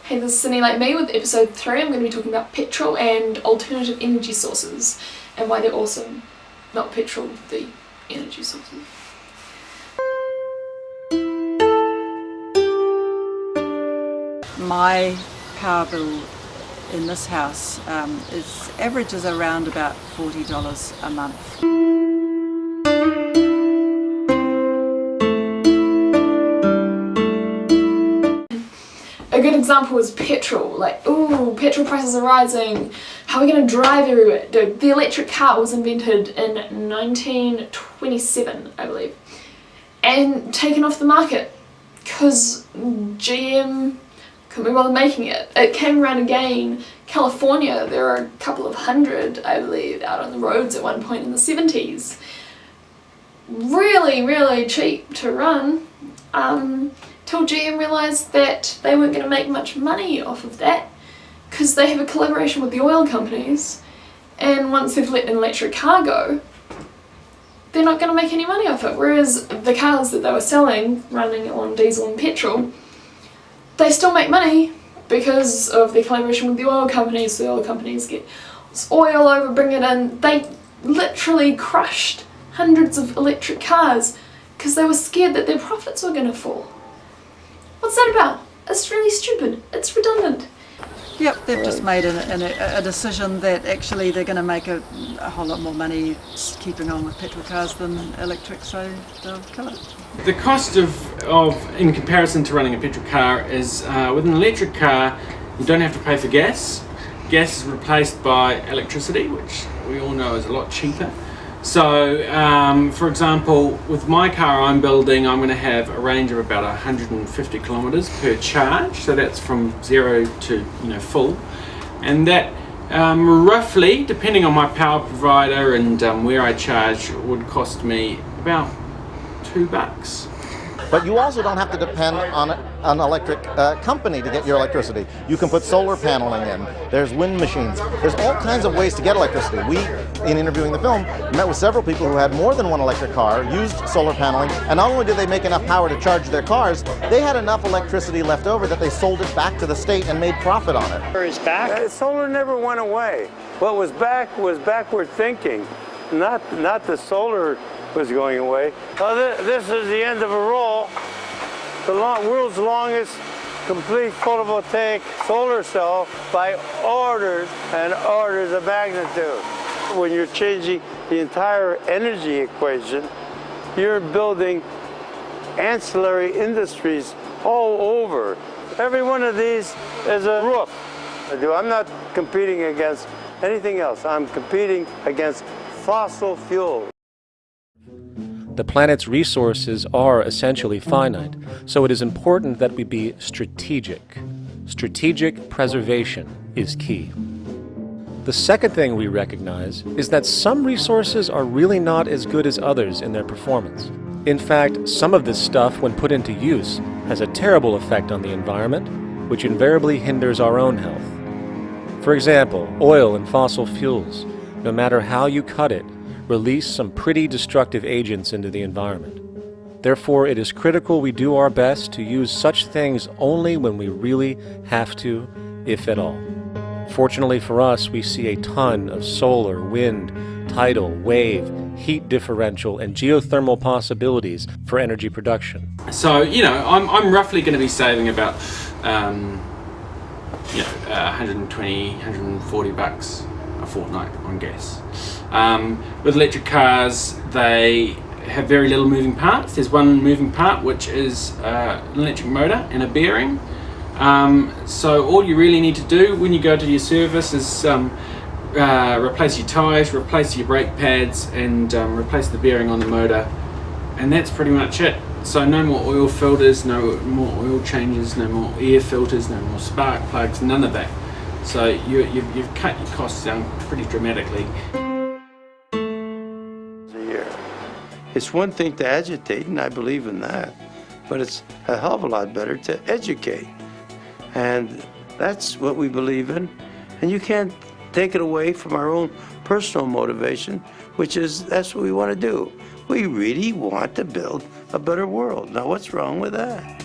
Hey, this is CinelikeMe with episode 3. I'm going to be talking about petrol and alternative energy sources and why they're awesome. Not petrol, the energy sources. My power bill in this house averages around about $40 a month. A good example is petrol. Like, ooh, petrol prices are rising. How are we going to drive everywhere? The electric car was invented in 1927, I believe, and taken off the market because GM couldn't be bothered making it. It came around again. California, there are a couple of hundred, I believe, out on the roads at one point in the 70s. Really, really cheap to run. Till GM realised that they weren't going to make much money off of that because they have a collaboration with the oil companies, and once they've let an electric car go, they're not going to make any money off it. Whereas the cars that they were selling, running on diesel and petrol, they still make money because of their collaboration with the oil companies. The oil companies get oil over, bring it in. They literally crushed hundreds of electric cars because they were scared that their profits were going to fall. What's that about? It's really stupid. It's redundant. Yep, they've just made a decision that actually they're going to make a whole lot more money keeping on with petrol cars than electric, so they'll kill it. The cost of in comparison to running a petrol car is with an electric car you don't have to pay for gas. Gas is replaced by electricity, which we all know is a lot cheaper. So, for example, with my car I'm building, I'm going to have a range of about 150 kilometers per charge. So that's from 0 to full, and that roughly, depending on my power provider and where I charge, would cost me about $2. But you also don't have to depend on an electric company to get your electricity. You can put solar paneling in. There's wind machines. There's all kinds of ways to get electricity. We, in interviewing the film, met with several people who had more than one electric car, used solar paneling, and not only did they make enough power to charge their cars, they had enough electricity left over that they sold it back to the state and made profit on it. Is back? Solar never went away. What was back was backward thinking, not the solar was going away. This is the end of a roll. The world's longest complete photovoltaic solar cell by orders and orders of magnitude. When you're changing the entire energy equation, you're building ancillary industries all over. Every one of these is a roof. I'm not competing against anything else. I'm competing against fossil fuels. The planet's resources are essentially finite, so it is important that we be strategic. Strategic preservation is key. The second thing we recognize is that some resources are really not as good as others in their performance. In fact, some of this stuff, when put into use, has a terrible effect on the environment, which invariably hinders our own health. For example, oil and fossil fuels, no matter how you cut it, release some pretty destructive agents into the environment. Therefore, it is critical we do our best to use such things only when we really have to, if at all. Fortunately for us, we see a ton of solar, wind, tidal, wave, heat differential, and geothermal possibilities for energy production. So, I'm roughly going to be saving about 120, $140 a fortnight on gas. With electric cars, they have very little moving parts. There's one moving part, which is an electric motor and a bearing. So all you really need to do when you go to your service is replace your tyres, replace your brake pads, and replace the bearing on the motor, and that's pretty much it. So no more oil filters, no more oil changes, no more air filters, no more spark plugs, none of that. So you've cut your costs down pretty dramatically. It's one thing to agitate, and I believe in that, but it's a hell of a lot better to educate. And that's what we believe in, and you can't take it away from our own personal motivation, which is that's what we want to do. We really want to build a better world. Now, what's wrong with that?